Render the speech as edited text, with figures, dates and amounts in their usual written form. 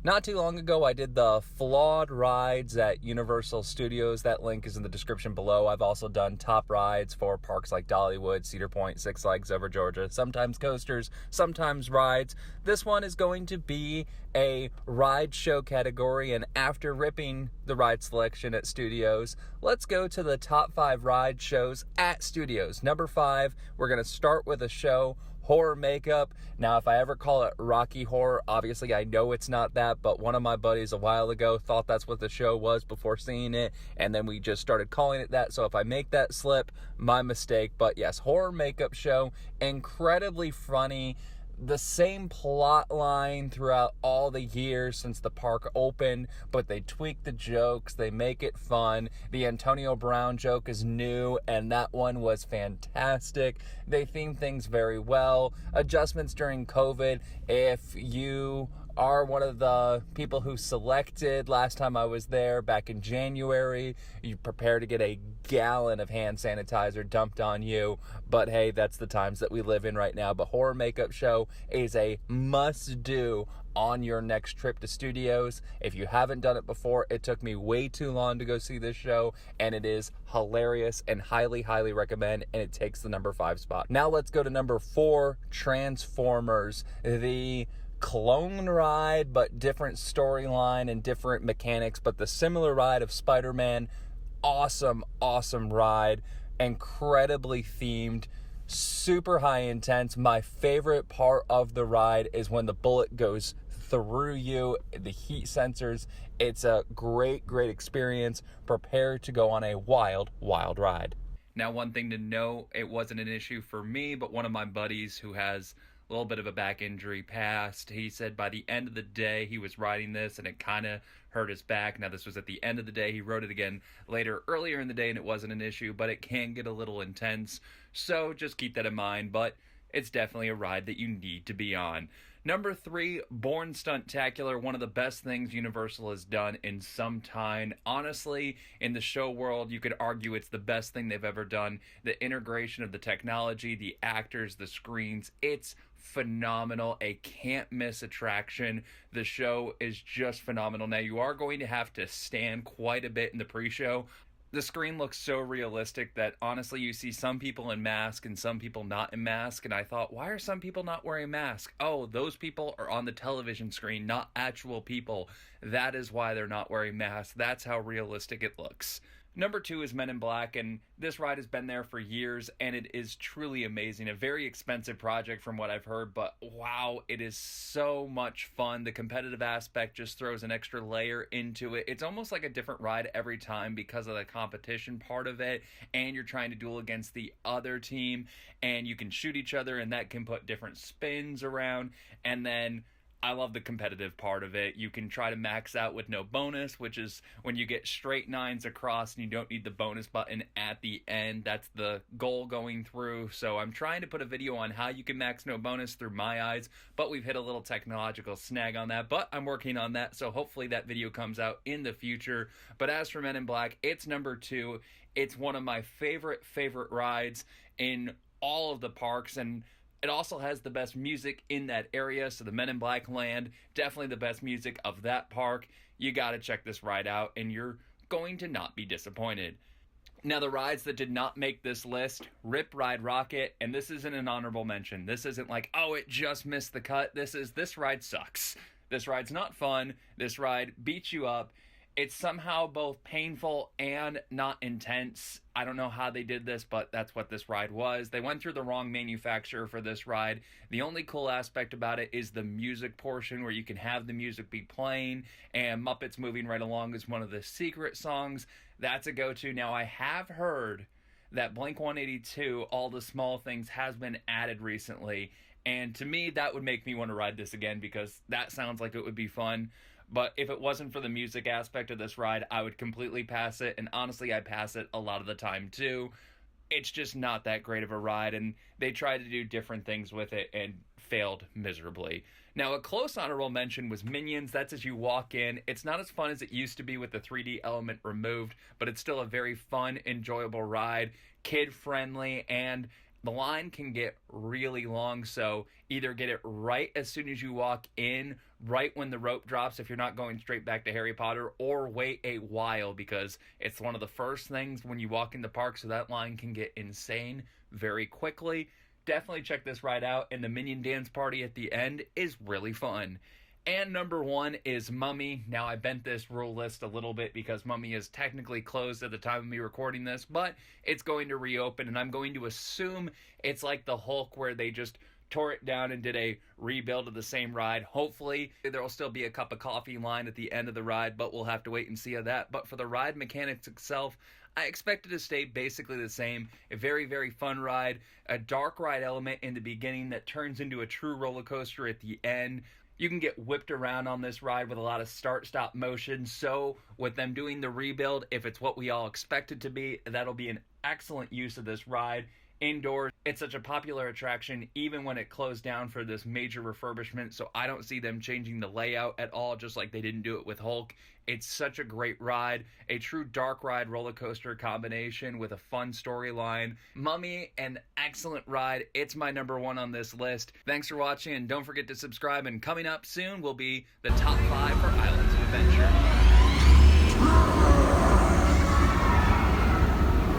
Not too long ago, I did the flawed rides at Universal Studios. That link is in the description below. I've also done top rides for parks like Dollywood, Cedar Point, Six Flags Over Georgia, sometimes coasters, sometimes rides. This one is going to be a ride show category, and after ripping the ride selection at studios, let's go to the top 5 ride shows at studios. Number 5, we're going to start with a show, Horror Makeup. Now, if I ever call it Rocky Horror, obviously I know it's not that, but one of my buddies a while ago thought that's what the show was before seeing it, and then we just started calling it that. So if I make that slip, my mistake. But yes, Horror Makeup show, incredibly funny. The same plot line throughout all the years since the park opened, but they tweak the jokes, they make it fun. The Antonio Brown joke is new, and that one was fantastic. They theme things very well. Adjustments during COVID. If you are one of the people who selected last time I was there back in January, you prepare to get a gallon of hand sanitizer dumped on you. But hey, that's the times that we live in right now. But Horror Makeup Show is a must-do on your next trip to studios. If you haven't done it before, it took me way too long to go see this show, and it is hilarious and highly, highly recommend, and it takes the number 5 spot. Now let's go to number 4, Transformers. The clone ride, but different storyline and different mechanics, but the similar ride of Spider-Man. Awesome ride. Incredibly themed. Super high intense. My favorite part of the ride is when the bullet goes through you, the heat sensors. It's a great experience. Prepare to go on a wild ride. Now, one thing to note, it wasn't an issue for me, but one of my buddies who has a little bit of a back injury passed. He said by the end of the day he was riding this and it kind of hurt his back. Now, this was at the end of the day. He rode it again earlier in the day, and it wasn't an issue, but it can get a little intense. So just keep that in mind, but it's definitely a ride that you need to be on. Number 3, Born Stunt Tacular, one of the best things Universal has done in some time. Honestly, in the show world, you could argue it's the best thing they've ever done. The integration of the technology, the actors, the screens, it's phenomenal. A can't miss attraction. The show is just phenomenal. Now, you are going to have to stand quite a bit in the pre-show. The screen looks so realistic that honestly you see some people in mask and some people not in mask, and I thought, why are some people not wearing masks? Oh, those people are on the television screen, not actual people. That is why they're not wearing masks. That's how realistic it looks. Number 2 is Men in Black, and this ride has been there for years, and it is truly amazing. A very expensive project from what I've heard, but wow, it is so much fun. The competitive aspect just throws an extra layer into it. It's almost like a different ride every time because of the competition part of it, and you're trying to duel against the other team, and you can shoot each other, and that can put different spins around, and then I love the competitive part of it. You can try to max out with no bonus, which is when you get straight 9s across and you don't need the bonus button at the end. That's the goal going through. So I'm trying to put a video on how you can max no bonus through my eyes, but we've hit a little technological snag on that, but I'm working on that. So hopefully that video comes out in the future. But as for Men in Black, it's number 2. It's one of my favorite rides in all of the parks, and it also has the best music in that area, so the Men in Black land, definitely the best music of that park. You gotta check this ride out, and you're going to not be disappointed. Now, the rides that did not make this list, Rip Ride Rocket, and this isn't an honorable mention. This isn't like, oh, it just missed the cut. This ride sucks. This ride's not fun. This ride beats you up. It's somehow both painful and not intense. I don't know how they did this, but that's what this ride was. They went through the wrong manufacturer for this ride. The only cool aspect about it is the music portion where you can have the music be playing, and Muppets Moving Right Along is one of the secret songs. That's a go-to. Now, I have heard that Blink-182, All the Small Things, has been added recently, and to me, that would make me want to ride this again because that sounds like it would be fun. But if it wasn't for the music aspect of this ride, I would completely pass it. And honestly, I pass it a lot of the time too. It's just not that great of a ride, and they tried to do different things with it and failed miserably. Now, a close honorable mention was Minions. That's as you walk in. It's not as fun as it used to be with the 3D element removed, but it's still a very fun, enjoyable ride, kid-friendly, and The line can get really long, so either get it right as soon as you walk in, right when the rope drops if you're not going straight back to Harry Potter, or wait a while because it's one of the first things when you walk in the park, so that line can get insane very quickly. Definitely check this ride out, and the Minion Dance Party at the end is really fun. And number 1 is Mummy. Now, I bent this rule list a little bit because Mummy is technically closed at the time of me recording this, but it's going to reopen, and I'm going to assume it's like the Hulk where they just tore it down and did a rebuild of the same ride. Hopefully, there will still be a cup of coffee line at the end of the ride, but we'll have to wait and see on that. But for the ride mechanics itself, I expect it to stay basically the same. A very, very fun ride. A dark ride element in the beginning that turns into a true roller coaster at the end. You can get whipped around on this ride with a lot of start-stop motion. So with them doing the rebuild, if it's what we all expect it to be, that'll be an excellent use of this ride. Indoors, it's such a popular attraction even when it closed down for this major refurbishment, so I don't see them changing the layout at all, just like they didn't do it with Hulk. It's such a great ride, a true dark ride roller coaster combination with a fun storyline. Mummy, an excellent ride. It's my number 1 on this list. Thanks for watching, and don't forget to subscribe, and coming up soon will be the top 5 for Island